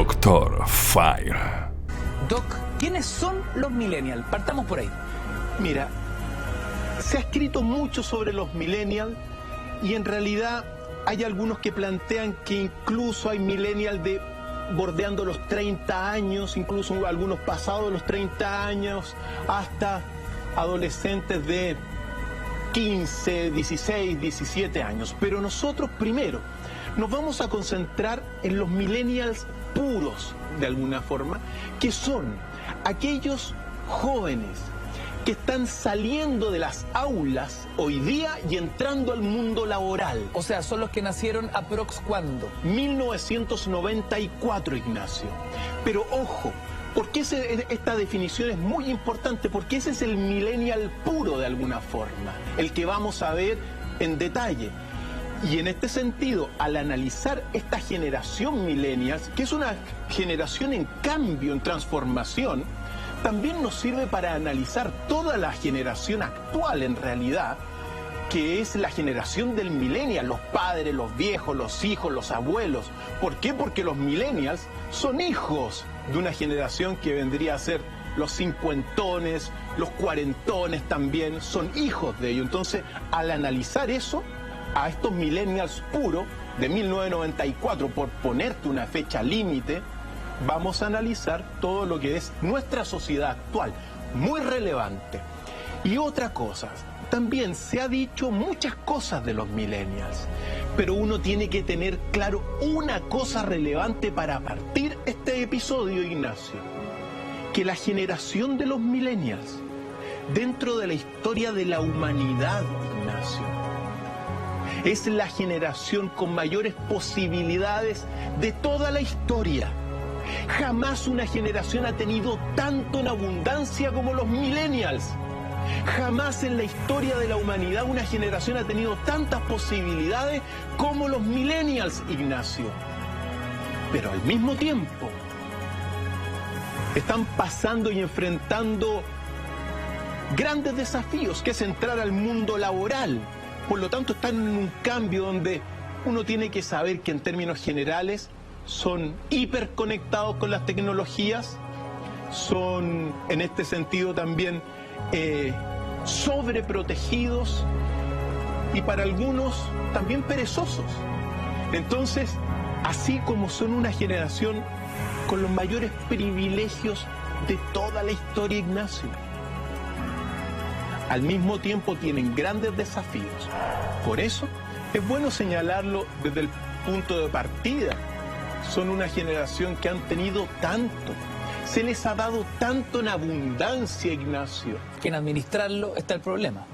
Doctor Fire. Doc, ¿quiénes son los millennials? Partamos por ahí. Mira, se ha escrito mucho sobre los millennials y en realidad hay algunos que plantean que incluso hay millennials de bordeando los 30 años, incluso algunos pasados los 30 años, hasta adolescentes de 15, 16, 17 años. Pero nosotros primero nos vamos a concentrar en los millennials puros, de alguna forma, que son aquellos jóvenes que están saliendo de las aulas hoy día y entrando al mundo laboral. O sea, son los que nacieron aprox ¿cuándo? 1994, Ignacio. Pero ojo, porque esta definición es muy importante, porque ese es el millennial puro de alguna forma, el que vamos a ver en detalle. Y en este sentido, al analizar esta generación millennials, que es una generación en cambio, en transformación, también nos sirve para analizar toda la generación actual en realidad, que es la generación del millennial, los padres, los viejos, los hijos, los abuelos. ¿Por qué? Porque los millennials son hijos de una generación que vendría a ser los cincuentones, los cuarentones también, son hijos de ellos. Entonces, al analizar eso, a estos millennials puros de 1994, por ponerte una fecha límite, vamos a analizar todo lo que es nuestra sociedad actual, muy relevante. Y otra cosa, también se ha dicho muchas cosas de los millennials, pero uno tiene que tener claro una cosa relevante para partir este episodio, Ignacio, que la generación de los millennials, dentro de la historia de la humanidad, Ignacio, es la generación con mayores posibilidades de toda la historia. Jamás una generación ha tenido tanto en abundancia como los millennials. Jamás en la historia de la humanidad una generación ha tenido tantas posibilidades como los millennials, Ignacio. Pero al mismo tiempo están pasando y enfrentando grandes desafíos, que es entrar al mundo laboral. Por lo tanto, están en un cambio donde uno tiene que saber que en términos generales son hiperconectados con las tecnologías, son en este sentido también sobreprotegidos y para algunos también perezosos. Entonces, así como son una generación con los mayores privilegios de toda la historia, Ignacio, al mismo tiempo tienen grandes desafíos. Por eso es bueno señalarlo desde el punto de partida. Son una generación que han tenido tanto, se les ha dado tanto en abundancia, Ignacio. Que en administrarlo está el problema.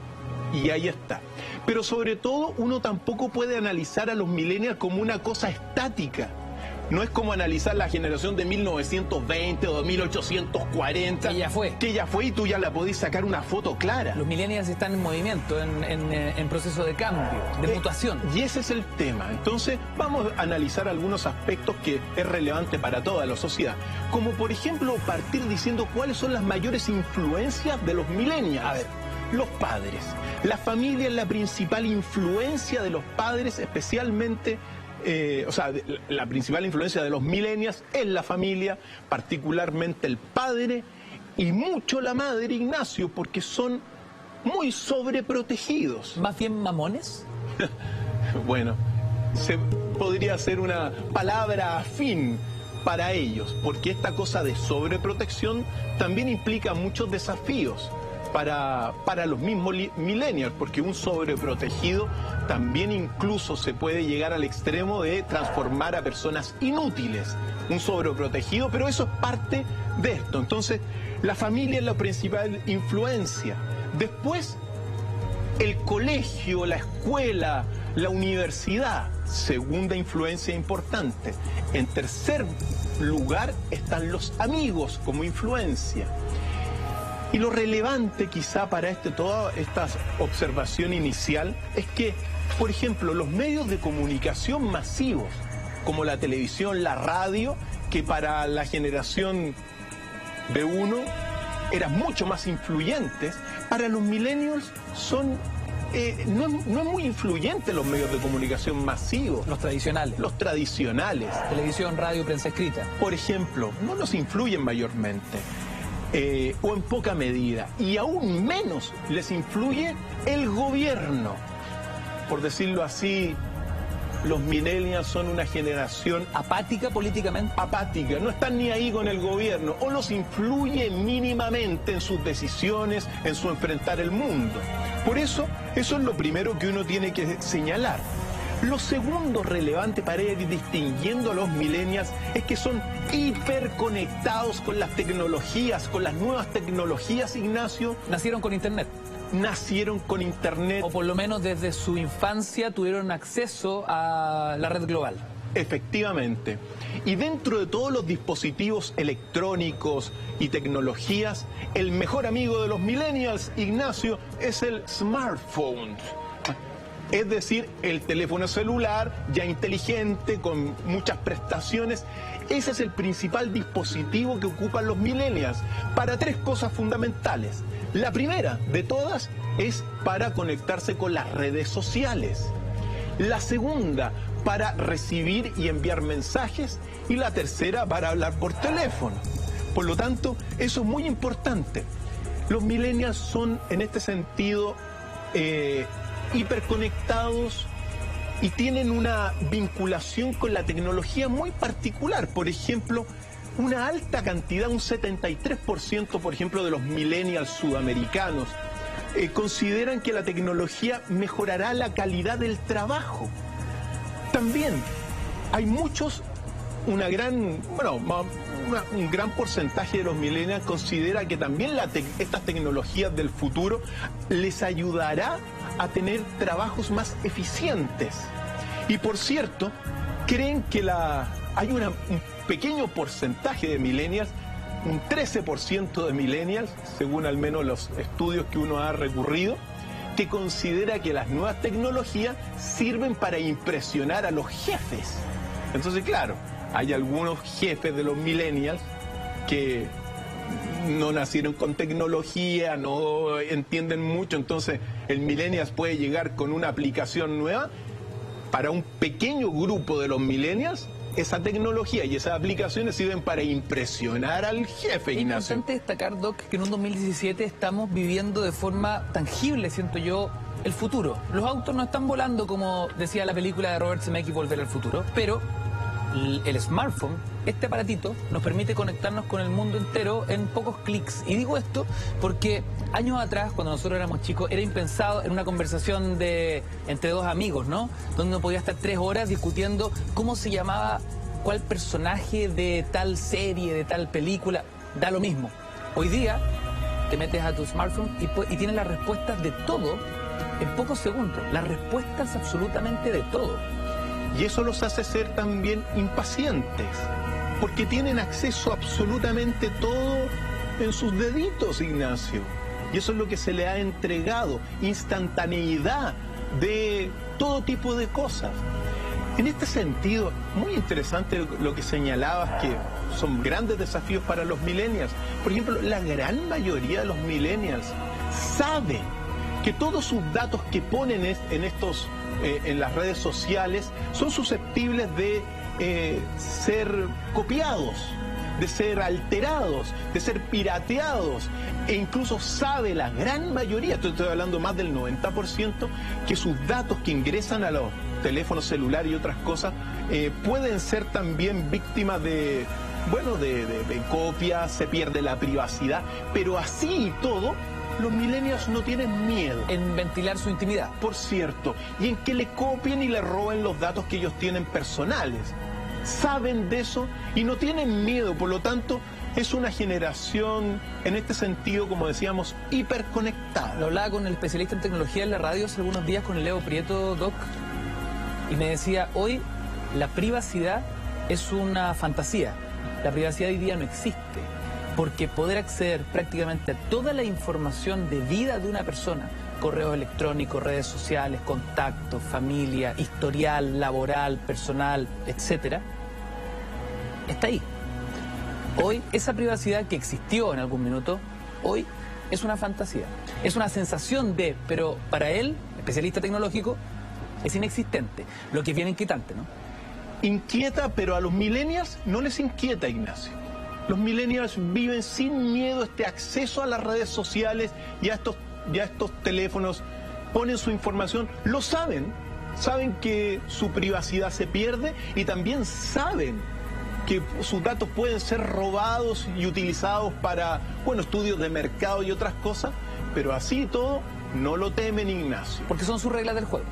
Y ahí está. Pero sobre todo uno tampoco puede analizar a los millennials como una cosa estática. No es como analizar la generación de 1920 o de 1840. Que ya fue. Que ya fue y tú ya la podés sacar una foto clara. Los millennials están en movimiento, en proceso de cambio, de mutación. Y ese es el tema. Entonces vamos a analizar algunos aspectos que es relevante para toda la sociedad. Como por ejemplo partir diciendo cuáles son las mayores influencias de los millennials. A ver. Los padres. La familia es la principal influencia de los padres, especialmente... la principal influencia de los millennials es la familia, particularmente el padre y mucho la madre, Ignacio, porque son muy sobreprotegidos. ¿Más bien mamones? Bueno, podría ser una palabra afín para ellos, porque esta cosa de sobreprotección también implica muchos desafíos para los mismos millennials, porque un sobreprotegido también incluso se puede llegar al extremo de transformar a personas inútiles. Un sobreprotegido, pero eso es parte de esto. Entonces, la familia es la principal influencia. Después, el colegio, la escuela, la universidad, segunda influencia importante. En tercer lugar están los amigos como influencia. Y lo relevante quizá para toda esta observación inicial es que, por ejemplo, los medios de comunicación masivos, como la televisión, la radio, que para la generación de uno eran mucho más influyentes, para los millennials son no es muy influyente en los medios de comunicación masivos. Los tradicionales. Los tradicionales. Televisión, radio, prensa escrita. Por ejemplo, no nos influyen mayormente. O en poca medida. Y aún menos les influye el gobierno. Por decirlo así, los millennials son una generación apática políticamente. Apática, no están ni ahí con el gobierno, o los influye mínimamente en sus decisiones, en su enfrentar el mundo. Por eso es lo primero que uno tiene que señalar. Lo segundo relevante para ir distinguiendo a los millennials es que son hiperconectados con las tecnologías, con las nuevas tecnologías, Ignacio. Nacieron con Internet. Nacieron con Internet. O por lo menos desde su infancia tuvieron acceso a la red global. Efectivamente. Y dentro de todos los dispositivos electrónicos y tecnologías, el mejor amigo de los millennials, Ignacio, es el smartphone. Es decir, el teléfono celular ya inteligente, con muchas prestaciones. Ese es el principal dispositivo que ocupan los millennials para tres cosas fundamentales. La primera de todas es para conectarse con las redes sociales. La segunda, para recibir y enviar mensajes. Y la tercera, para hablar por teléfono. Por lo tanto, eso es muy importante. Los millennials son, en este sentido, hiperconectados y tienen una vinculación con la tecnología muy particular. Por ejemplo, una alta cantidad, un 73%, por ejemplo, de los millennials sudamericanos consideran que la tecnología mejorará la calidad del trabajo. También hay muchos, un gran porcentaje de los millennials considera que también estas tecnologías del futuro les ayudará a tener trabajos más eficientes. Y por cierto, creen que hay un pequeño porcentaje de millennials, un 13% de millennials, según al menos los estudios que uno ha recurrido, que considera que las nuevas tecnologías sirven para impresionar a los jefes. Entonces, claro, hay algunos jefes de los millennials que no nacieron con tecnología, no entienden mucho, entonces el millennials puede llegar con una aplicación nueva. Para un pequeño grupo de los millennials, esa tecnología y esas aplicaciones sirven para impresionar al jefe, Ignacio. Es importante destacar, Doc, que en un 2017 estamos viviendo de forma tangible, siento yo, el futuro. Los autos no están volando, como decía la película de Robert Zemeckis, Volver al Futuro, pero el smartphone, este aparatito, nos permite conectarnos con el mundo entero en pocos clics. Y digo esto porque años atrás, cuando nosotros éramos chicos, era impensado en una conversación entre dos amigos, ¿no? Donde uno podía estar 3 horas discutiendo cómo se llamaba cuál personaje de tal serie, de tal película. Da lo mismo. Hoy día te metes a tu smartphone y tienes las respuestas de todo en pocos segundos. Las respuestas absolutamente de todo. Y eso los hace ser también impacientes, porque tienen acceso a absolutamente todo en sus deditos, Ignacio. Y eso es lo que se le ha entregado, instantaneidad de todo tipo de cosas. En este sentido, muy interesante lo que señalabas, que son grandes desafíos para los millennials. Por ejemplo, la gran mayoría de los millennials saben que todos sus datos que ponen en las redes sociales son susceptibles de ser copiados, de ser alterados, de ser pirateados, e incluso sabe la gran mayoría, estoy hablando más del 90%, que sus datos que ingresan a los teléfonos celulares y otras cosas pueden ser también víctimas de copias, se pierde la privacidad, pero así y todo, los millennials no tienen miedo en ventilar su intimidad, por cierto, y en que le copien y le roben los datos que ellos tienen personales. Saben de eso y no tienen miedo, por lo tanto, es una generación, en este sentido, como decíamos, hiperconectada. Lo hablaba con el especialista en tecnología en la radio hace algunos días, con el Leo Prieto, Doc, y me decía, hoy la privacidad es una fantasía. La privacidad hoy día no existe. Porque poder acceder prácticamente a toda la información de vida de una persona, correos electrónicos, redes sociales, contactos, familia, historial, laboral, personal, etcétera, está ahí. Hoy, esa privacidad que existió en algún minuto, hoy es una fantasía, es una sensación de, pero para él, especialista tecnológico, es inexistente, lo que es bien inquietante, ¿no? Inquieta, pero a los millennials no les inquieta, Ignacio. Los millennials viven sin miedo a este acceso a las redes sociales y a estos teléfonos, ponen su información, lo saben que su privacidad se pierde y también saben que sus datos pueden ser robados y utilizados para, bueno, estudios de mercado y otras cosas, pero así y todo no lo temen, Ignacio. Porque son sus reglas del juego.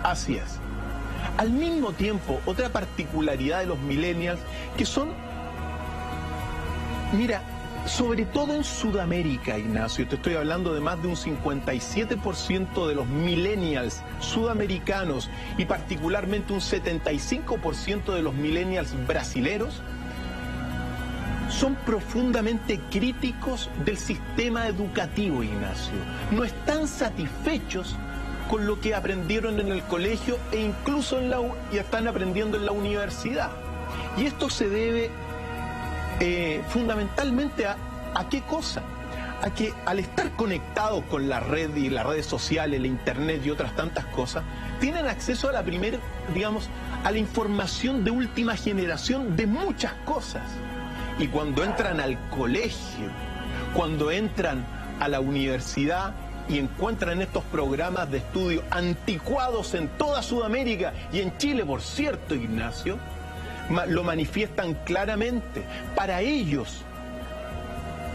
Así es. Al mismo tiempo, otra particularidad de los millennials que son, mira, sobre todo en Sudamérica, Ignacio, te estoy hablando de más de un 57% de los millennials sudamericanos y particularmente un 75% de los millennials brasileros, son profundamente críticos del sistema educativo, Ignacio. No están satisfechos con lo que aprendieron en el colegio e incluso y están aprendiendo en la universidad. Y esto se debe fundamentalmente a qué cosa, a que al estar conectados con la red y las redes sociales, la internet y otras tantas cosas, tienen acceso a la primera, digamos, a la información de última generación de muchas cosas. Y cuando entran al colegio, cuando entran a la universidad y encuentran estos programas de estudio anticuados en toda Sudamérica y en Chile, por cierto, Ignacio, lo manifiestan claramente. Para ellos,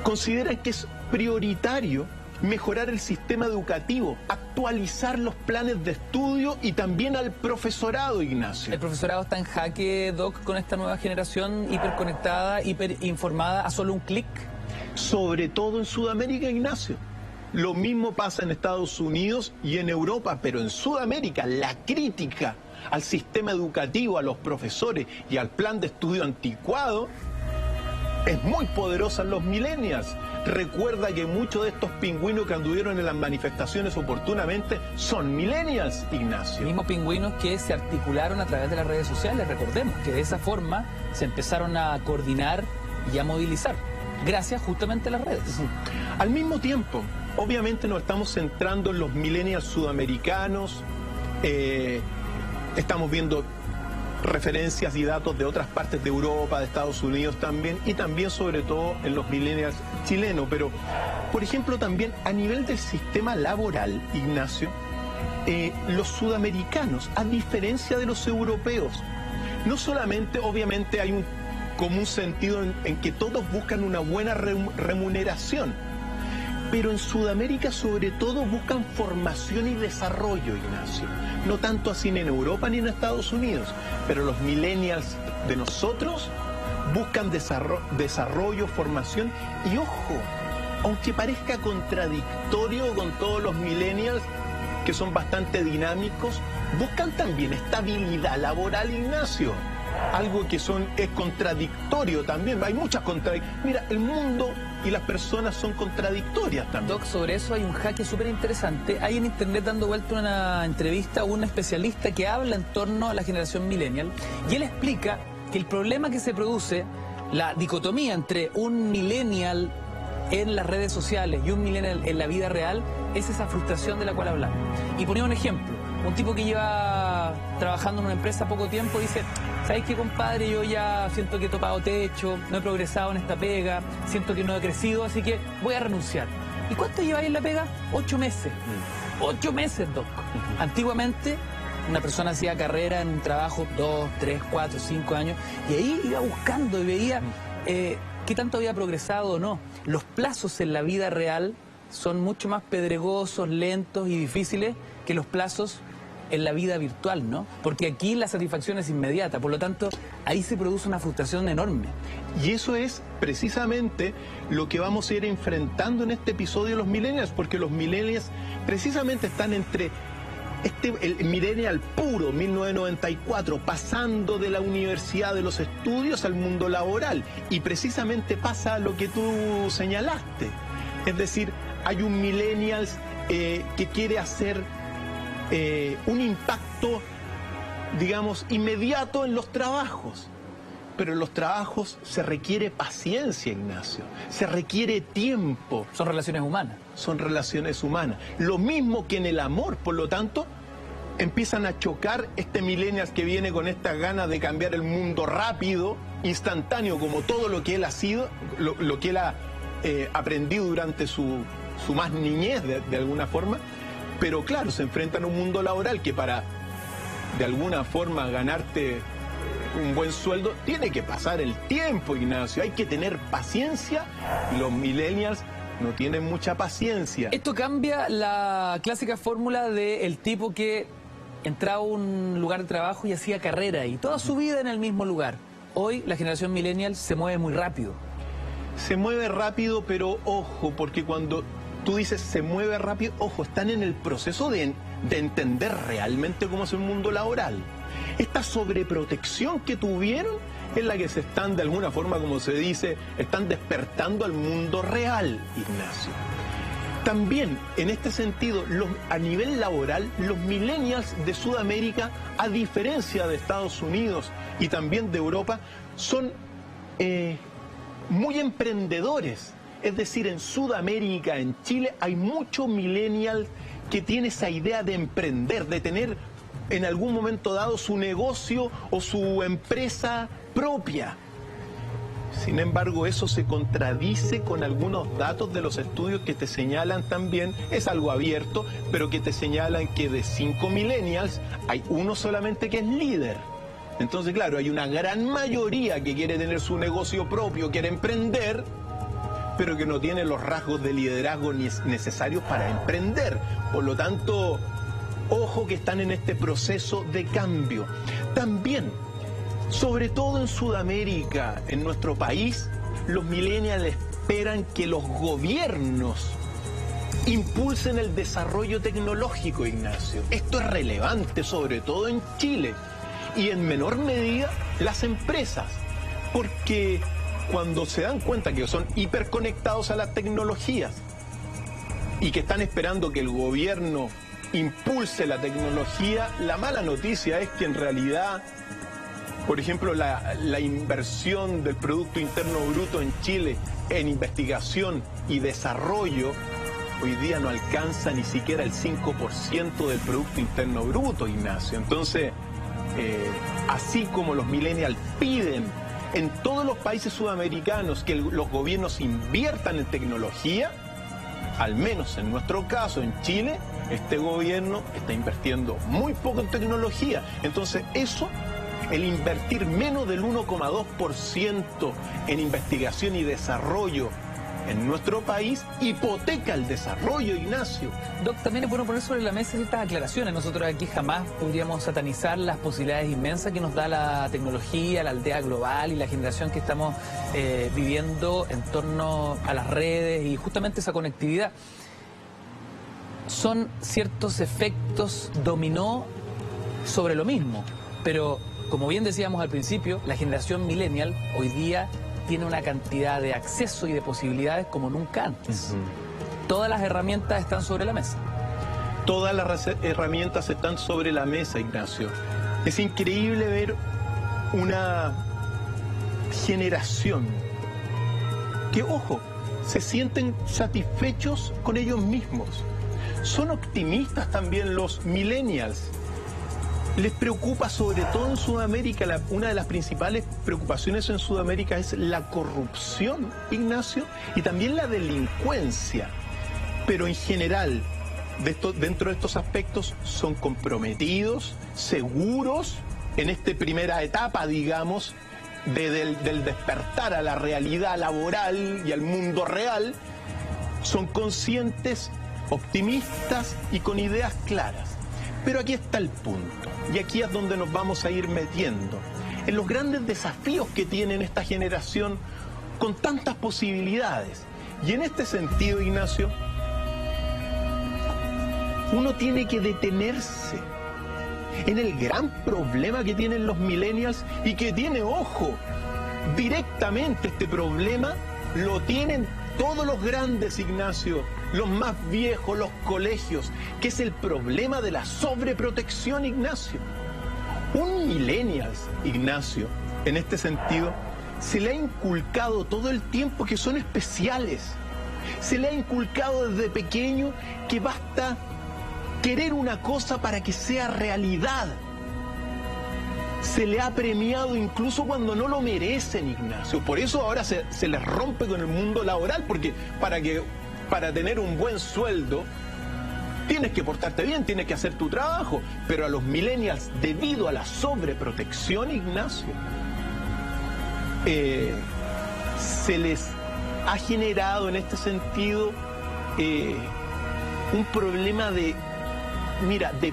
consideran que es prioritario mejorar el sistema educativo, actualizar los planes de estudio y también al profesorado, Ignacio. ¿El profesorado está en jaque, Doc, con esta nueva generación hiperconectada, hiperinformada, a solo un clic? Sobre todo en Sudamérica, Ignacio. Lo mismo pasa en Estados Unidos y en Europa, pero en Sudamérica la crítica al sistema educativo, a los profesores y al plan de estudio anticuado es muy poderosa en los millennials. Recuerda que muchos de estos pingüinos que anduvieron en las manifestaciones oportunamente son millennials, Ignacio. Mismos pingüinos que se articularon a través de las redes sociales, recordemos que de esa forma se empezaron a coordinar y a movilizar, gracias justamente a las redes. Al mismo tiempo, obviamente nos estamos centrando en los millennials sudamericanos, estamos viendo referencias y datos de otras partes de Europa, de Estados Unidos también, y también sobre todo en los millennials chilenos. Pero, por ejemplo, también a nivel del sistema laboral, Ignacio, los sudamericanos, a diferencia de los europeos, no solamente, obviamente, hay un común sentido en que todos buscan una buena remuneración, pero en Sudamérica sobre todo buscan formación y desarrollo, Ignacio. No tanto así en Europa ni en Estados Unidos, pero los millennials de nosotros buscan desarrollo, formación y, ojo, aunque parezca contradictorio con todos los millennials que son bastante dinámicos, buscan también estabilidad laboral, Ignacio. Algo que es contradictorio también. Hay muchas contradicciones. Mira, el mundo y las personas son contradictorias también. Doc, sobre eso hay un jaque súper interesante. Hay en internet dando vuelta una entrevista a un especialista que habla en torno a la generación millennial y él explica que el problema que se produce, la dicotomía entre un millennial en las redes sociales y un millennial en la vida real, es esa frustración de la cual hablamos. Y ponía un ejemplo. Un tipo que lleva trabajando en una empresa poco tiempo dice: ¿sabes qué, compadre? Yo ya siento que he topado techo, no he progresado en esta pega, siento que no he crecido, así que voy a renunciar. ¿Y cuánto lleváis en la pega? 8 meses. 8 meses, Doc. Antiguamente, una persona hacía carrera en un trabajo 2, 3, 4, 5 años, y ahí iba buscando y veía qué tanto había progresado o no. Los plazos en la vida real son mucho más pedregosos, lentos y difíciles que los plazos en la vida virtual, ¿no? Porque aquí la satisfacción es inmediata, por lo tanto, ahí se produce una frustración enorme. Y eso es precisamente lo que vamos a ir enfrentando en este episodio de los millennials, porque los millennials precisamente están entre el millennial puro, 1994, pasando de la universidad, de los estudios al mundo laboral, y precisamente pasa lo que tú señalaste, es decir, hay un millennials que quiere hacer un impacto, digamos, inmediato en los trabajos. pero en los trabajos se requiere paciencia, Ignacio. Se requiere tiempo. Son relaciones humanas. Son relaciones humanas. Lo mismo que en el amor, por lo tanto, empiezan a chocar este millennial que viene con estas ganas de cambiar el mundo rápido, instantáneo, como todo lo que él ha sido, lo que él ha aprendido durante su más niñez, de alguna forma. Pero claro, se enfrentan a un mundo laboral que para, de alguna forma, ganarte un buen sueldo, tiene que pasar el tiempo, Ignacio. Hay que tener paciencia. Los millennials no tienen mucha paciencia. Esto cambia la clásica fórmula del tipo que entraba a un lugar de trabajo y hacía carrera y toda su vida en el mismo lugar. Hoy la generación millennial se mueve muy rápido. Se mueve rápido, pero ojo, porque cuando tú dices se mueve rápido, ojo, están en el proceso de entender realmente cómo es el mundo laboral. Esta sobreprotección que tuvieron es la que se están, de alguna forma, como se dice, están despertando al mundo real, Ignacio. También, en este sentido, a nivel laboral, los millennials de Sudamérica, a diferencia de Estados Unidos y también de Europa, son muy emprendedores. Es decir, en Sudamérica, en Chile, hay muchos millennials que tienen esa idea de emprender, de tener en algún momento dado su negocio o su empresa propia. Sin embargo, eso se contradice con algunos datos de los estudios que te señalan también, es algo abierto, pero que te señalan que de 5 millennials hay uno solamente que es líder. Entonces, claro, hay una gran mayoría que quiere tener su negocio propio, quiere emprender, pero que no tiene los rasgos de liderazgo necesarios para emprender. Por lo tanto, ojo que están en este proceso de cambio. También, sobre todo en Sudamérica, en nuestro país, los millennials esperan que los gobiernos impulsen el desarrollo tecnológico, Ignacio. Esto es relevante, sobre todo en Chile, y en menor medida las empresas, porque cuando se dan cuenta que son hiperconectados a las tecnologías y que están esperando que el gobierno impulse la tecnología, la mala noticia es que en realidad, por ejemplo, la inversión del Producto Interno Bruto en Chile en investigación y desarrollo hoy día no alcanza ni siquiera el 5% del Producto Interno Bruto, Ignacio. Entonces, así como los millennials piden en todos los países sudamericanos que los gobiernos inviertan en tecnología, al menos en nuestro caso, en Chile, este gobierno está invirtiendo muy poco en tecnología. Entonces eso, el invertir menos del 1,2% en investigación y desarrollo en nuestro país, hipoteca el desarrollo, Ignacio. Doc, también es bueno poner sobre la mesa estas aclaraciones. Nosotros aquí jamás podríamos satanizar las posibilidades inmensas que nos da la tecnología, la aldea global y la generación que estamos viviendo en torno a las redes y justamente esa conectividad. Son ciertos efectos dominó sobre lo mismo, pero como bien decíamos al principio, la generación millennial hoy día tiene una cantidad de acceso y de posibilidades como nunca antes. Todas las herramientas están sobre la mesa. Todas las herramientas están sobre la mesa, Ignacio. Es increíble ver una generación que, ojo, se sienten satisfechos con ellos mismos. Son optimistas también los millennials. Les preocupa, sobre todo en Sudamérica, una de las principales preocupaciones en Sudamérica es la corrupción, Ignacio, y también la delincuencia. Pero en general, dentro de estos aspectos, son comprometidos, seguros, en esta primera etapa, digamos, del despertar a la realidad laboral y al mundo real. Son conscientes, optimistas y con ideas claras. Pero aquí está el punto, y aquí es donde nos vamos a ir metiendo, en los grandes desafíos que tiene esta generación con tantas posibilidades. Y en este sentido, Ignacio, uno tiene que detenerse en el gran problema que tienen los millennials y que tiene, ojo, directamente este problema lo tienen todos los grandes, Ignacio, los más viejos, los colegios, que es el problema de la sobreprotección, Ignacio. Un millennials, Ignacio, en este sentido, se le ha inculcado todo el tiempo que son especiales. Se le ha inculcado desde pequeño que basta querer una cosa para que sea realidad. Se le ha premiado incluso cuando no lo merecen, Ignacio. Por eso ahora se les rompe con el mundo laboral, porque para tener un buen sueldo tienes que portarte bien, tienes que hacer tu trabajo. Pero a los millennials, debido a la sobreprotección, Ignacio, se les ha generado en este sentido un problema de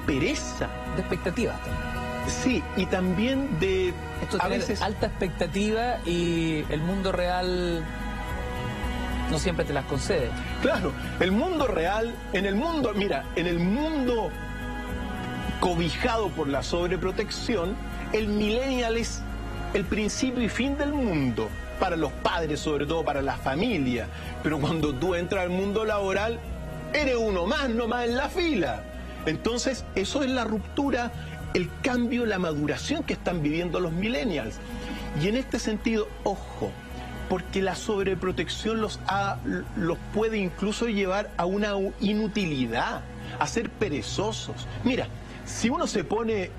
pereza. De expectativas también. Sí, y también de a veces alta expectativa, y el mundo real no siempre te las concede. Claro, el mundo real, en el mundo cobijado por la sobreprotección, el millennial es el principio y fin del mundo, para los padres, sobre todo para la familia. Pero cuando tú entras al mundo laboral, eres uno más, nomás en la fila. Entonces, eso es la ruptura, el cambio, la maduración que están viviendo los millennials. Y en este sentido, ojo, porque la sobreprotección los puede incluso llevar a una inutilidad, a ser perezosos. Mira, si uno se pone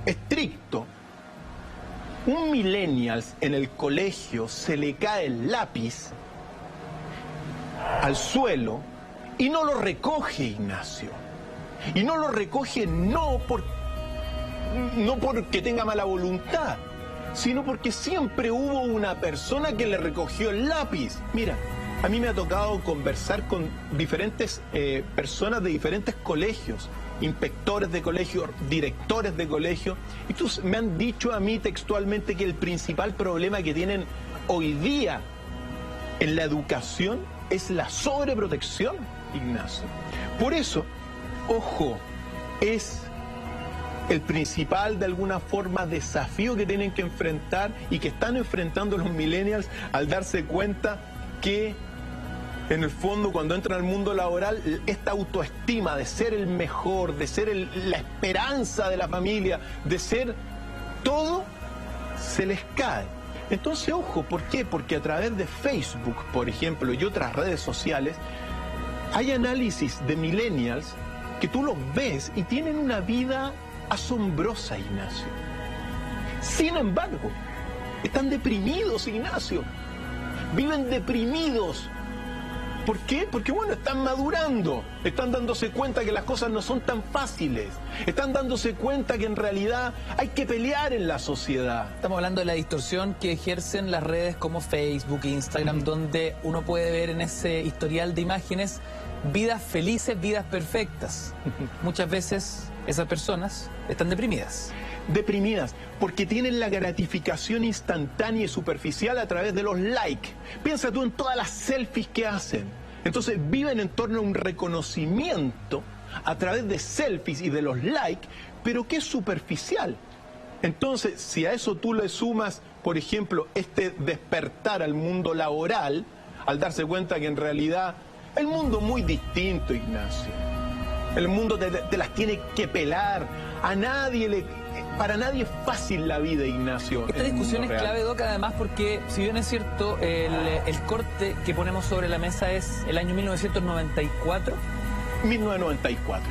estricto, un millennials en el colegio se le cae el lápiz al suelo y no lo recoge, Ignacio. Y no lo recoge no porque tenga mala voluntad, sino porque siempre hubo una persona que le recogió el lápiz. Mira, a mí me ha tocado conversar con diferentes personas de diferentes colegios, inspectores de colegio, directores de colegio, y me han dicho a mí textualmente que el principal problema que tienen hoy día en la educación es la sobreprotección, Ignacio. Por eso, ojo, es el principal, de alguna forma, desafío que tienen que enfrentar y que están enfrentando los millennials al darse cuenta que, en el fondo, cuando entran al mundo laboral, esta autoestima de ser el mejor, de ser la esperanza de la familia, de ser todo, se les cae. Entonces, ojo, ¿por qué? Porque a través de Facebook, por ejemplo, y otras redes sociales, hay análisis de millennials que tú los ves y tienen una vida asombrosa, Ignacio. Sin embargo, están deprimidos, Ignacio. Viven deprimidos. ¿Por qué? Porque, bueno, están madurando, están dándose cuenta que las cosas no son tan fáciles, están dándose cuenta que en realidad hay que pelear en la sociedad. Estamos hablando de la distorsión que ejercen las redes como Facebook e Instagram, donde uno puede ver en ese historial de imágenes vidas felices, vidas perfectas. Muchas veces esas personas están deprimidas. Deprimidas, porque tienen la gratificación instantánea y superficial a través de los likes. Piensa tú en todas las selfies que hacen. Entonces viven en torno a un reconocimiento a través de selfies y de los likes, pero que es superficial. Entonces, si a eso tú le sumas, por ejemplo, este despertar al mundo laboral, al darse cuenta que en realidad el mundo es muy distinto, Ignacio. El mundo te las tiene que pelar. Para nadie es fácil la vida, Ignacio. Esta discusión es clave, Doc, además porque, si bien es cierto, el corte que ponemos sobre la mesa es el año 1994. 1994.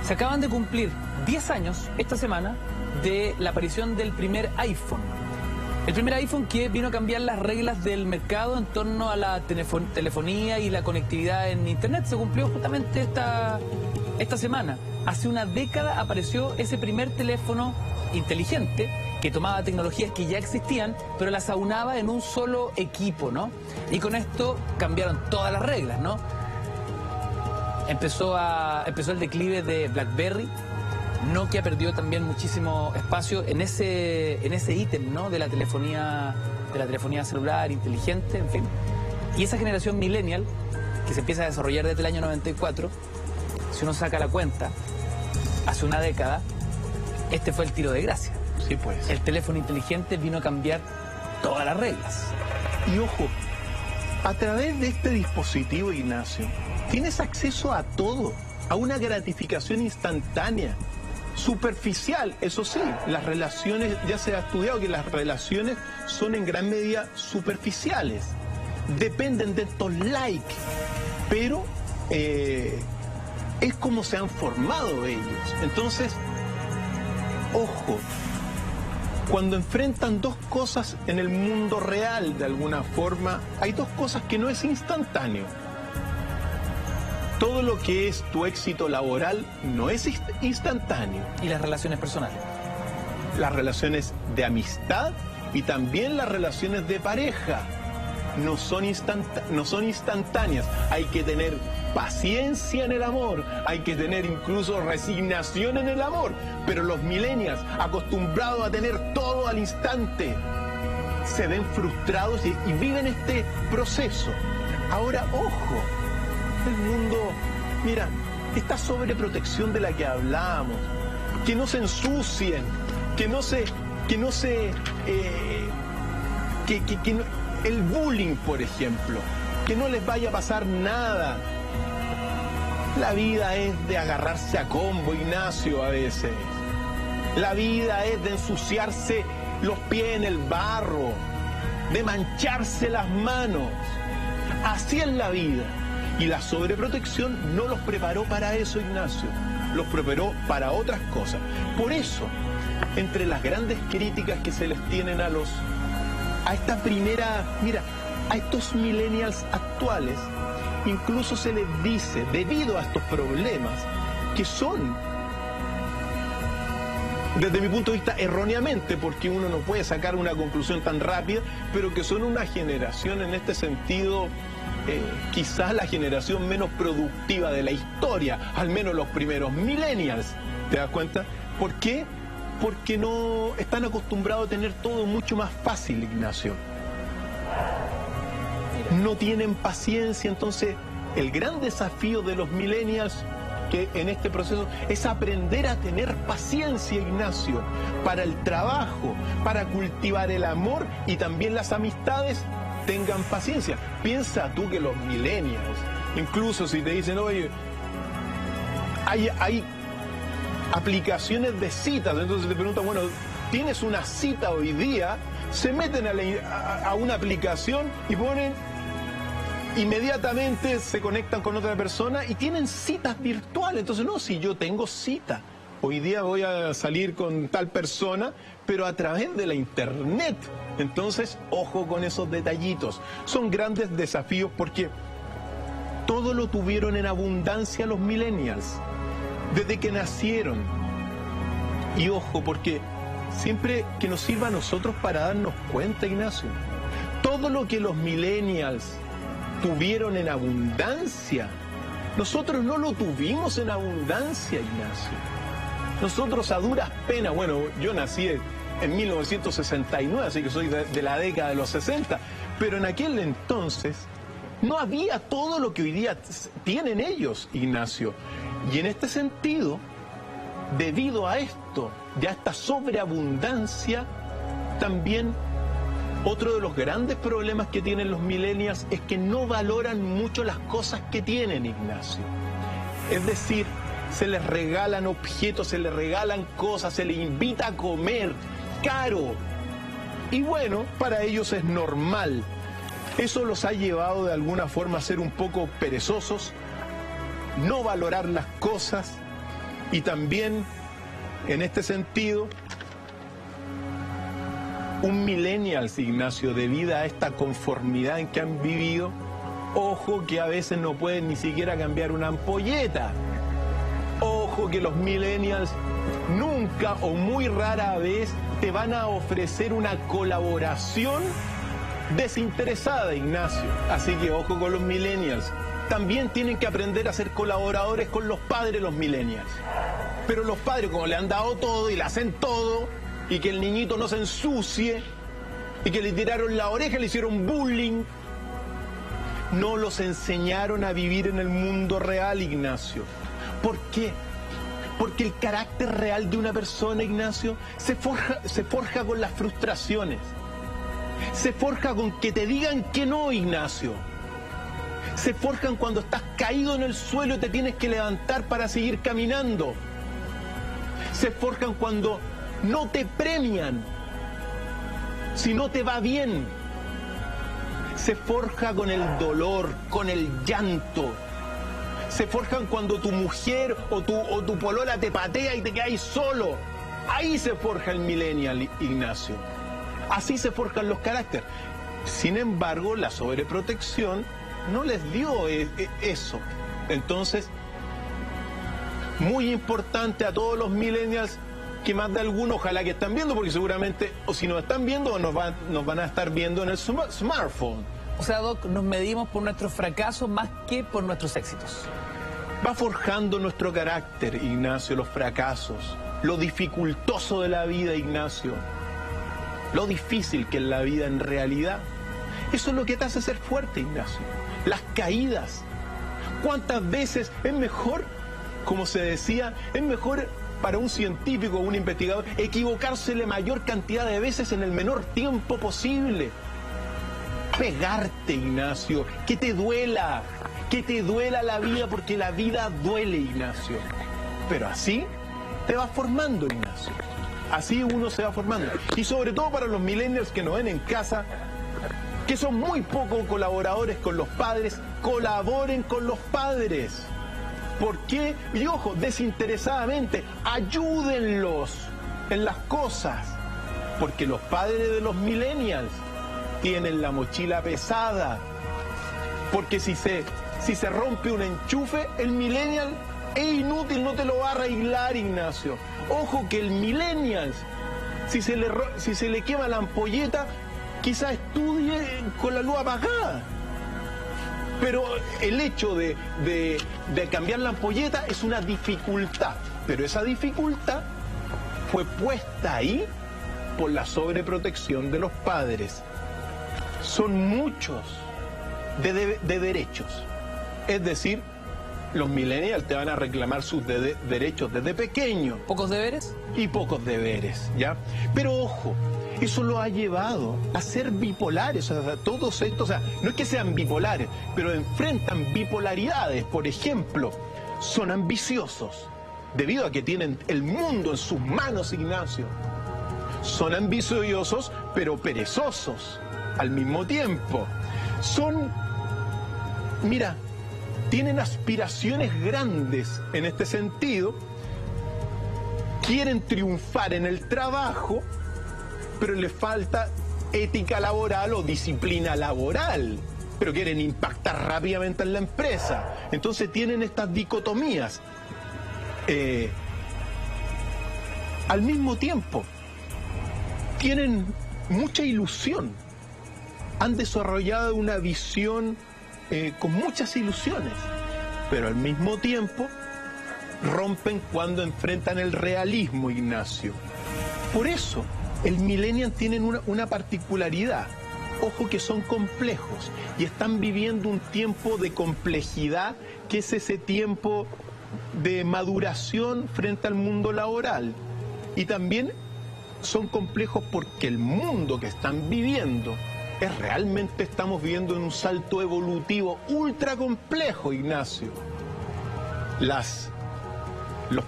Se acaban de cumplir 10 años esta semana de la aparición del primer iPhone. El primer iPhone que vino a cambiar las reglas del mercado en torno a la telefonía y la conectividad en Internet. Se cumplió justamente esta semana. Hace una década apareció ese primer teléfono inteligente que tomaba tecnologías que ya existían, pero las aunaba en un solo equipo, ¿no? Y con esto cambiaron todas las reglas, ¿no? Empezó el declive de BlackBerry. Nokia perdió también muchísimo espacio en ese ítem, ¿no? de la telefonía celular inteligente, en fin. Y esa generación millennial, que se empieza a desarrollar desde el año 94, si uno saca la cuenta, hace una década, este fue el tiro de gracia. Sí, pues. El teléfono inteligente vino a cambiar todas las reglas. Y ojo, a través de este dispositivo, Ignacio, tienes acceso a todo, a una gratificación instantánea. superficial, eso sí, las relaciones, ya se ha estudiado que las relaciones son en gran medida superficiales, dependen de estos likes, pero es como se han formado ellos. Entonces, ojo, cuando enfrentan dos cosas en el mundo real, de alguna forma, hay dos cosas que no es instantáneo. Todo lo que es tu éxito laboral no es instantáneo. ¿Y las relaciones personales? Las relaciones de amistad y también las relaciones de pareja no son instantáneas. Hay que tener paciencia en el amor, hay que tener incluso resignación en el amor. Pero los millennials, acostumbrados a tener todo al instante, se ven frustrados y viven este proceso. Ahora, ojo, el mundo, mira, esta sobreprotección de la que hablábamos, que no se ensucien, el bullying, por ejemplo, que no les vaya a pasar nada. La vida es de agarrarse a combo, Ignacio, a veces. La vida es de ensuciarse los pies en el barro, de mancharse las manos. Así es la vida. Y la sobreprotección no los preparó para eso, Ignacio. Los preparó para otras cosas. Por eso, entre las grandes críticas que se les tienen a esta primera, mira, a estos millennials actuales, incluso se les dice, debido a estos problemas, que son, desde mi punto de vista, erróneamente, porque uno no puede sacar una conclusión tan rápida, pero que son una generación en este sentido, quizás la generación menos productiva de la historia, al menos los primeros millennials. ¿Te das cuenta? ¿Por qué? Porque no están acostumbrados a tener todo mucho más fácil, Ignacio. No tienen paciencia. Entonces el gran desafío de los millennials que en este proceso es aprender a tener paciencia, Ignacio, para el trabajo, para cultivar el amor y también las amistades. Tengan paciencia. Piensa tú que los millennials, incluso si te dicen, oye, hay aplicaciones de citas, entonces te preguntan, bueno, ¿tienes una cita hoy día? Se meten a una aplicación y ponen, inmediatamente se conectan con otra persona y tienen citas virtuales. Entonces, no, si yo tengo cita, hoy día voy a salir con tal persona, pero a través de la internet. Entonces, ojo con esos detallitos. Son grandes desafíos porque todo lo tuvieron en abundancia los millennials, desde que nacieron. Y ojo, porque siempre que nos sirva a nosotros para darnos cuenta, Ignacio, todo lo que los millennials tuvieron en abundancia, nosotros no lo tuvimos en abundancia, Ignacio. Nosotros a duras penas, bueno, yo nací en 1969, así que soy de la década de los 60, pero en aquel entonces no había todo lo que hoy día tienen ellos, Ignacio. Y en este sentido, debido a esto, ya esta sobreabundancia, también otro de los grandes problemas que tienen los millennials es que no valoran mucho las cosas que tienen, Ignacio. Es decir, se les regalan objetos, se les regalan cosas, se les invita a comer caro. Y bueno, para ellos es normal. Eso los ha llevado de alguna forma a ser un poco perezosos, no valorar las cosas y también, en este sentido, un millennial, Ignacio, debido a esta conformidad en que han vivido, ojo que a veces no pueden ni siquiera cambiar una ampolleta. Ojo que los millennials nunca o muy rara vez te van a ofrecer una colaboración desinteresada, Ignacio. Así que ojo con los millennials. También tienen que aprender a ser colaboradores con los padres, los millennials. Pero los padres, como le han dado todo y le hacen todo, y que el niñito no se ensucie, y que le tiraron la oreja, le hicieron bullying, no los enseñaron a vivir en el mundo real, Ignacio. ¿Por qué? Porque el carácter real de una persona, Ignacio, se forja con las frustraciones. Se forja con que te digan que no, Ignacio. Se forjan cuando estás caído en el suelo y te tienes que levantar para seguir caminando. Se forjan cuando no te premian, si no te va bien. Se forja con el dolor, con el llanto. Se forjan cuando tu mujer o tu polola te patea y te quedas solo. Ahí se forja el millennial, Ignacio. Así se forjan los caracteres. Sin embargo, la sobreprotección no les dio eso. Entonces, muy importante a todos los millennials, que más de alguno, ojalá que están viendo, porque seguramente, o si nos están viendo, nos van a estar viendo en el smartphone. O sea, Doc, nos medimos por nuestros fracasos más que por nuestros éxitos. Va forjando nuestro carácter, Ignacio, los fracasos, lo dificultoso de la vida, Ignacio, lo difícil que es la vida en realidad. Eso es lo que te hace ser fuerte, Ignacio. Las caídas. ¿Cuántas veces es mejor, como se decía, es mejor para un científico o un investigador equivocarse la mayor cantidad de veces en el menor tiempo posible? Pegarte, Ignacio, que te duela la vida, porque la vida duele, Ignacio. Pero así te vas formando, Ignacio. Así uno se va formando. Y sobre todo para los millennials que nos ven en casa, que son muy poco colaboradores con los padres, colaboren con los padres. ¿Por qué? Y ojo, desinteresadamente, ayúdenlos en las cosas. Porque los padres de los millennials tienen la mochila pesada. Porque si se rompe un enchufe, el millennial es inútil, no te lo va a arreglar, Ignacio. Ojo que el millennial, si se le quema la ampolleta, quizás estudie con la luz apagada. Pero el hecho de cambiar la ampolleta es una dificultad. Pero esa dificultad fue puesta ahí por la sobreprotección de los padres. Son muchos de derechos. Es decir, los millennials te van a reclamar sus derechos desde pequeño. ¿Pocos deberes? Y pocos deberes, ¿ya? Pero ojo, eso lo ha llevado a ser bipolares. O sea, todos estos, o sea, no es que sean bipolares, pero enfrentan bipolaridades. Por ejemplo, son ambiciosos, debido a que tienen el mundo en sus manos, Ignacio. Son ambiciosos, pero perezosos al mismo tiempo. Tienen aspiraciones grandes en este sentido, quieren triunfar en el trabajo, pero les falta ética laboral o disciplina laboral, pero quieren impactar rápidamente en la empresa. Entonces tienen estas dicotomías. Al mismo tiempo, tienen mucha ilusión, han desarrollado una visión con muchas ilusiones, pero al mismo tiempo rompen cuando enfrentan el realismo, Ignacio. Por eso, el millennial tienen una particularidad. Ojo que son complejos y están viviendo un tiempo de complejidad, que es ese tiempo de maduración frente al mundo laboral. Y también son complejos porque el mundo que están viviendo estamos viviendo en un salto evolutivo ultra complejo, Ignacio. Los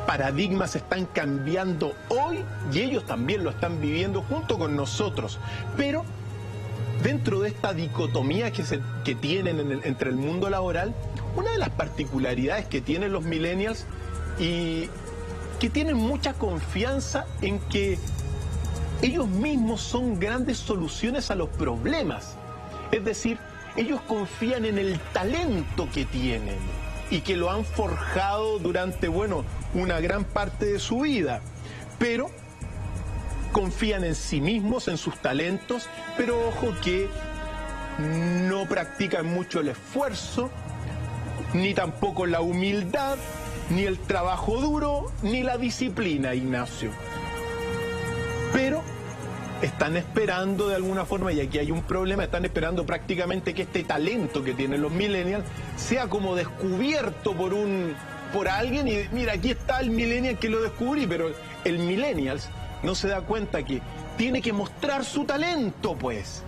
paradigmas están cambiando hoy y ellos también lo están viviendo junto con nosotros. Pero dentro de esta dicotomía que tienen entre el mundo laboral, una de las particularidades que tienen los millennials y que tienen mucha confianza en que ellos mismos son grandes soluciones a los problemas. Es decir, ellos confían en el talento que tienen y que lo han forjado durante, una gran parte de su vida. Pero confían en sí mismos, en sus talentos, pero ojo que no practican mucho el esfuerzo, ni tampoco la humildad, ni el trabajo duro, ni la disciplina, Ignacio. Pero están esperando de alguna forma, y aquí hay un problema, están esperando prácticamente que este talento que tienen los millennials sea como descubierto por alguien, y mira, aquí está el millennial que lo descubrí, pero el millennials no se da cuenta que tiene que mostrar su talento, pues.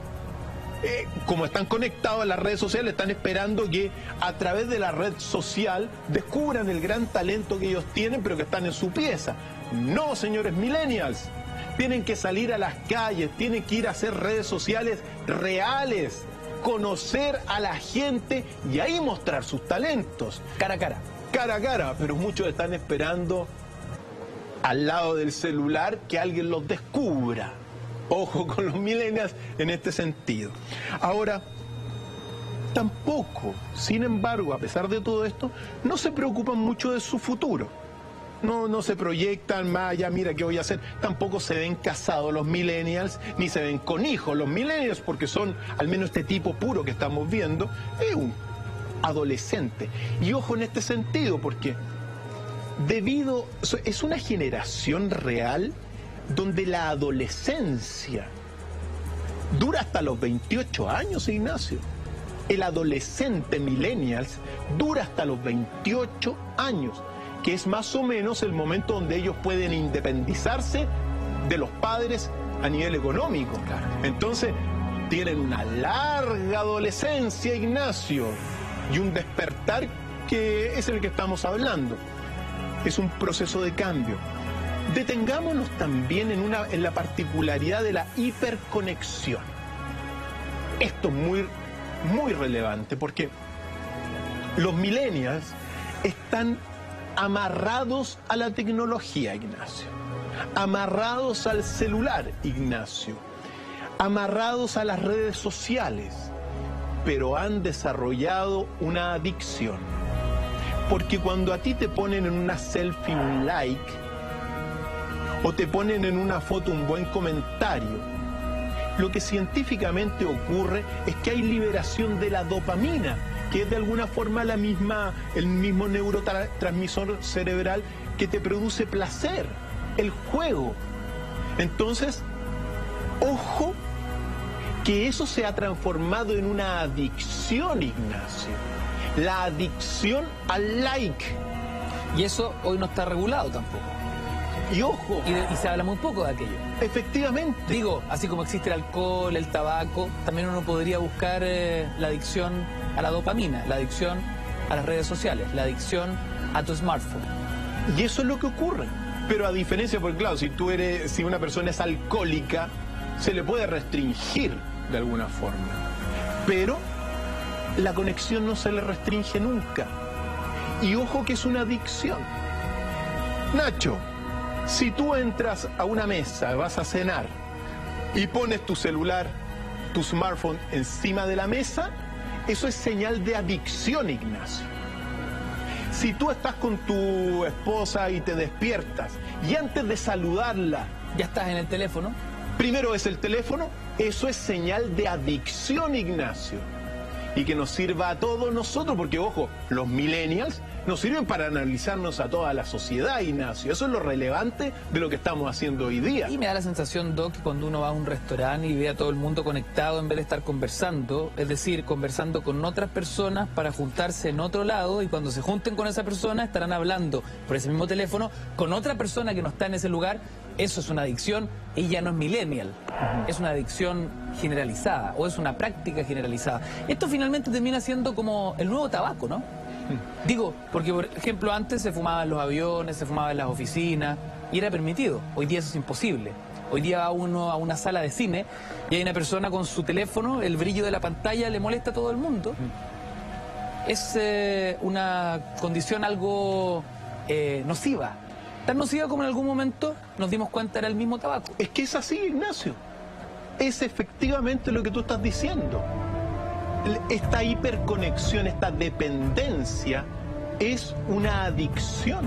Como están conectados a las redes sociales, están esperando que a través de la red social descubran el gran talento que ellos tienen, pero que están en su pieza. No, señores millennials. Tienen que salir a las calles, tienen que ir a hacer redes sociales reales, conocer a la gente y ahí mostrar sus talentos. Cara a cara. Cara a cara, pero muchos están esperando al lado del celular que alguien los descubra. Ojo con los millennials en este sentido. Ahora, tampoco, sin embargo, a pesar de todo esto, no se preocupan mucho de su futuro. No se proyectan más allá, mira qué voy a hacer. Tampoco se ven casados los millennials, ni se ven con hijos los millennials, porque son, al menos este tipo puro que estamos viendo, es un adolescente. Y ojo en este sentido, porque es una generación real donde la adolescencia dura hasta los 28 años, Ignacio. El adolescente millennials dura hasta los 28 años, que es más o menos el momento donde ellos pueden independizarse de los padres a nivel económico. Claro. Entonces, tienen una larga adolescencia, Ignacio, y un despertar que es el que estamos hablando. Es un proceso de cambio. Detengámonos también en la particularidad de la hiperconexión. Esto es muy relevante porque los millennials están amarrados a la tecnología, Ignacio, amarrados al celular, Ignacio, amarrados a las redes sociales, pero han desarrollado una adicción. Porque cuando a ti te ponen en una selfie un like, o te ponen en una foto un buen comentario, lo que científicamente ocurre es que hay liberación de la dopamina, que es de alguna forma el mismo neurotransmisor cerebral que te produce placer, el juego. Entonces, ojo, que eso se ha transformado en una adicción, Ignacio. La adicción al like. Y eso hoy no está regulado tampoco. Y ojo. Y se habla muy poco de aquello. Efectivamente. Digo, así como existe el alcohol, el tabaco, también uno podría buscar la adicción a la dopamina, la adicción a las redes sociales, la adicción a tu smartphone. Y eso es lo que ocurre. Pero a diferencia, porque claro, si una persona es alcohólica, se le puede restringir de alguna forma. Pero la conexión no se le restringe nunca. Y ojo que es una adicción. Nacho, si tú entras a una mesa, vas a cenar y pones tu celular, tu smartphone encima de la mesa, eso es señal de adicción, Ignacio. Si tú estás con tu esposa y te despiertas y antes de saludarla Ya estás en el teléfono. primero es el teléfono, eso es señal de adicción, Ignacio. Y que nos sirva a todos nosotros, porque ojo, los millennials nos sirven para analizarnos a toda la sociedad, Ignacio. Eso es lo relevante de lo que estamos haciendo hoy día. Y me da la sensación, Doc, que cuando uno va a un restaurante y ve a todo el mundo conectado en vez de estar conversando, es decir, conversando con otras personas para juntarse en otro lado, y cuando se junten con esa persona estarán hablando por ese mismo teléfono con otra persona que no está en ese lugar. Eso es una adicción y ya no es millennial. Es una adicción generalizada o es una práctica generalizada. Esto finalmente termina siendo como el nuevo tabaco, ¿no? Digo, porque por ejemplo antes se fumaba en los aviones, se fumaba en las oficinas y era permitido. Hoy día eso es imposible. Hoy día va uno a una sala de cine y hay una persona con su teléfono, el brillo de la pantalla le molesta a todo el mundo. Es una condición algo nociva. Tan nociva como en algún momento nos dimos cuenta era el mismo tabaco. Es que es así, Ignacio. Es efectivamente lo que tú estás diciendo. Esta hiperconexión, esta dependencia es una adicción.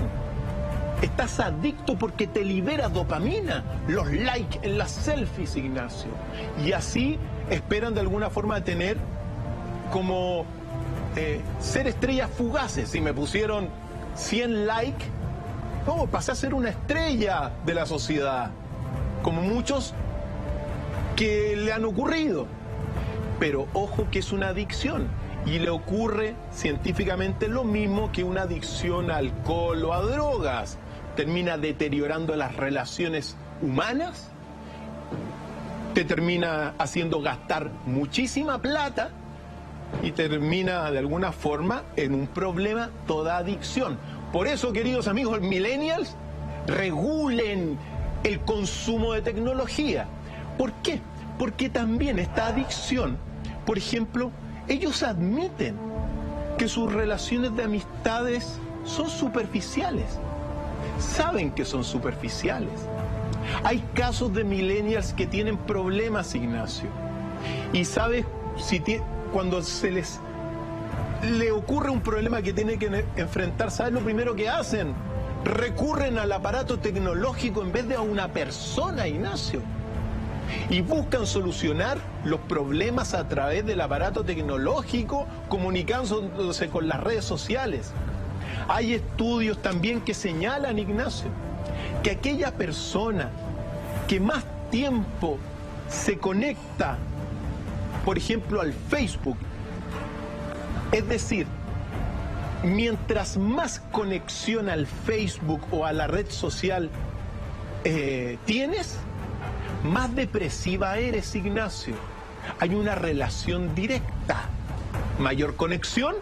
Estás adicto porque te libera dopamina, los likes en las selfies, Ignacio. Y así esperan de alguna forma tener como ser estrellas fugaces. Si me pusieron 100 likes, no, pasé a ser una estrella de la sociedad, como muchos que le han ocurrido. Pero ojo que es una adicción y le ocurre científicamente lo mismo que una adicción al alcohol o a drogas. Termina deteriorando las relaciones humanas, te termina haciendo gastar muchísima plata y termina de alguna forma en un problema toda adicción. Por eso, queridos amigos millennials, regulen el consumo de tecnología. ¿Por qué? Porque también esta adicción, por ejemplo, ellos admiten que sus relaciones de amistades son superficiales. Saben que son superficiales. Hay casos de millennials que tienen problemas, Ignacio. Y sabes, cuando le ocurre un problema que tiene que enfrentar, ¿sabes lo primero que hacen? Recurren al aparato tecnológico en vez de a una persona, Ignacio. Y buscan solucionar los problemas a través del aparato tecnológico, comunicándose con las redes sociales. Hay estudios también que señalan, Ignacio, que aquella persona que más tiempo se conecta, por ejemplo, al Facebook, es decir, mientras más conexión al Facebook o a la red social tienes, más depresiva eres, Ignacio. Hay una relación directa. Mayor conexión,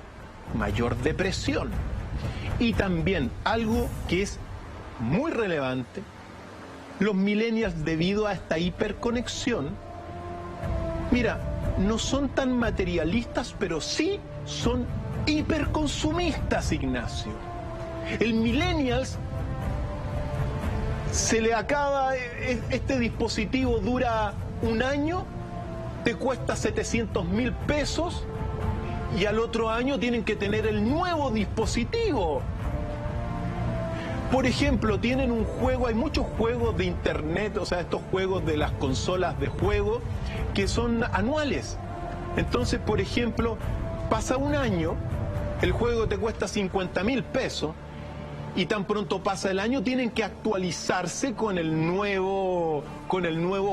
mayor depresión. Y también algo que es muy relevante, los millennials, debido a esta hiperconexión, mira, no son tan materialistas, pero sí son hiperconsumistas, Ignacio. El millennials se le acaba, este dispositivo dura un año, te cuesta 700.000 pesos y al otro año tienen que tener el nuevo dispositivo. Por ejemplo, tienen un juego, hay muchos juegos de internet, o sea, estos juegos de las consolas de juego que son anuales. Entonces, por ejemplo, pasa un año, el juego te cuesta 50.000 pesos y tan pronto pasa el año tienen que actualizarse con el nuevo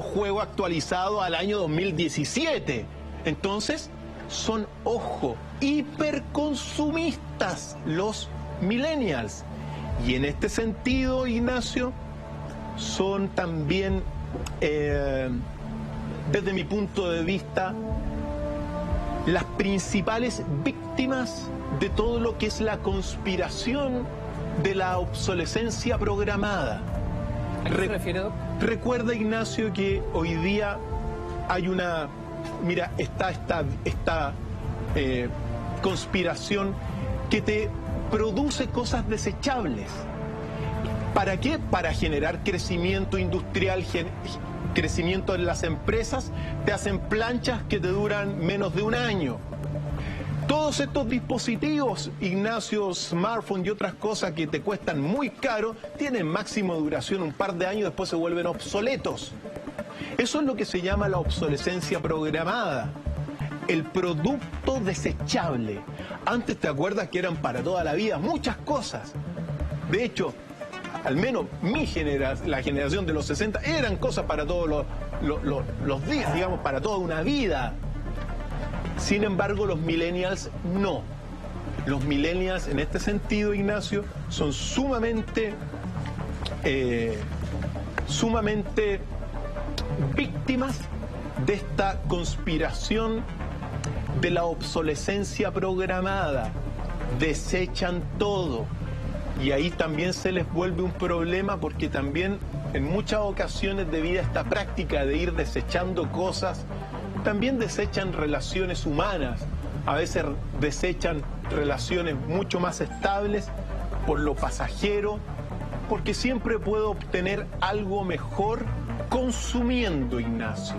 juego actualizado al año 2017. Entonces, son, ojo, hiperconsumistas los millennials. Y en este sentido, Ignacio, son también, desde mi punto de vista, las principales víctimas de todo lo que es la conspiración de la obsolescencia programada. ¿A qué se refiere, Doc? Recuerda, Ignacio, que hoy día hay una... Mira, está esta conspiración que te produce cosas desechables. ¿Para qué? Para generar crecimiento industrial, crecimiento en las empresas. Te hacen planchas que te duran menos de un año. Todos estos dispositivos, Ignacio, smartphone y otras cosas que te cuestan muy caro, tienen máximo duración un par de años, después se vuelven obsoletos. Eso es lo que se llama la obsolescencia programada. El producto desechable. Antes, ¿te acuerdas que eran para toda la vida? Muchas cosas. De hecho, al menos la generación de los 60, eran cosas para todos los días, digamos, para toda una vida. Sin embargo, los millennials no. Los millennials, en este sentido, Ignacio, son sumamente víctimas de esta conspiración de la obsolescencia programada. Desechan todo. Y ahí también se les vuelve un problema porque también en muchas ocasiones, debido a esta práctica de ir desechando cosas, también desechan relaciones humanas. A veces desechan relaciones mucho más estables por lo pasajero, porque siempre puedo obtener algo mejor consumiendo, Ignacio.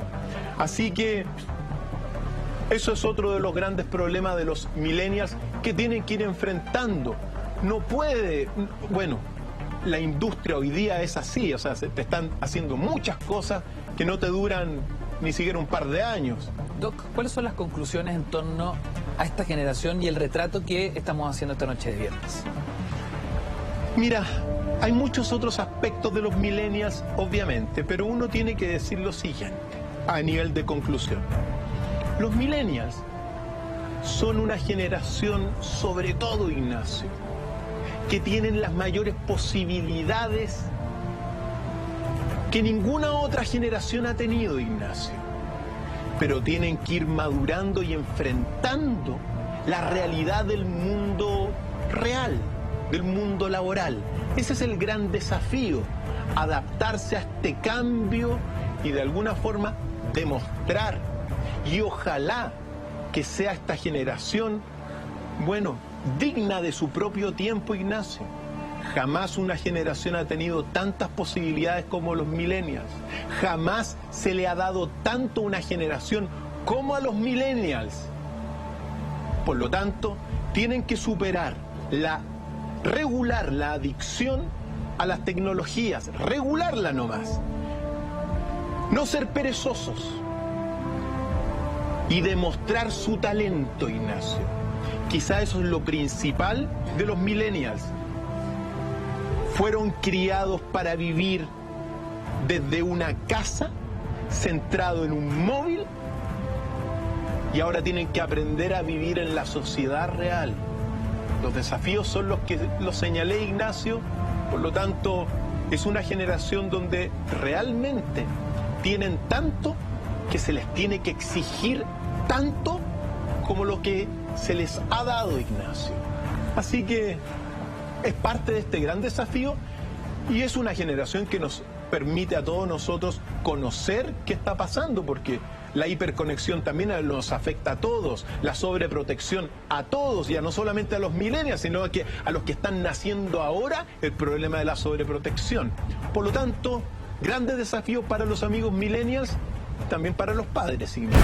Así que eso es otro de los grandes problemas de los millennials que tienen que ir enfrentando. No puede, bueno, la industria hoy día es así, o sea, te están haciendo muchas cosas que no te duran ni siquiera un par de años. Doc, ¿cuáles son las conclusiones en torno a esta generación y el retrato que estamos haciendo esta noche de viernes? Mira, hay muchos otros aspectos de los millennials, obviamente, pero uno tiene que decir lo siguiente, a nivel de conclusión. Los millennials son una generación, sobre todo, Ignacio, que tienen las mayores posibilidades que ninguna otra generación ha tenido, Ignacio. Pero tienen que ir madurando y enfrentando la realidad del mundo real, del mundo laboral. Ese es el gran desafío, adaptarse a este cambio y de alguna forma demostrar, y ojalá que sea esta generación, bueno, digna de su propio tiempo, Ignacio. Jamás una generación ha tenido tantas posibilidades como los millennials. Jamás se le ha dado tanto a una generación como a los millennials. Por lo tanto, tienen que regular la adicción a las tecnologías, regularla nomás. No ser perezosos y demostrar su talento, Ignacio. Quizá eso es lo principal de los millennials. Fueron criados para vivir desde una casa, centrado en un móvil, y ahora tienen que aprender a vivir en la sociedad real. Los desafíos son los que los señalé, Ignacio. Por lo tanto, es una generación donde realmente tienen tanto que se les tiene que exigir tanto como lo que se les ha dado, Ignacio. Así que es parte de este gran desafío y es una generación que nos permite a todos nosotros conocer qué está pasando, porque la hiperconexión también nos afecta a todos, la sobreprotección a todos, ya no solamente a los millennials, sino a los que están naciendo ahora, el problema de la sobreprotección. Por lo tanto, grandes desafíos para los amigos millennials, también para los padres, Ignacio.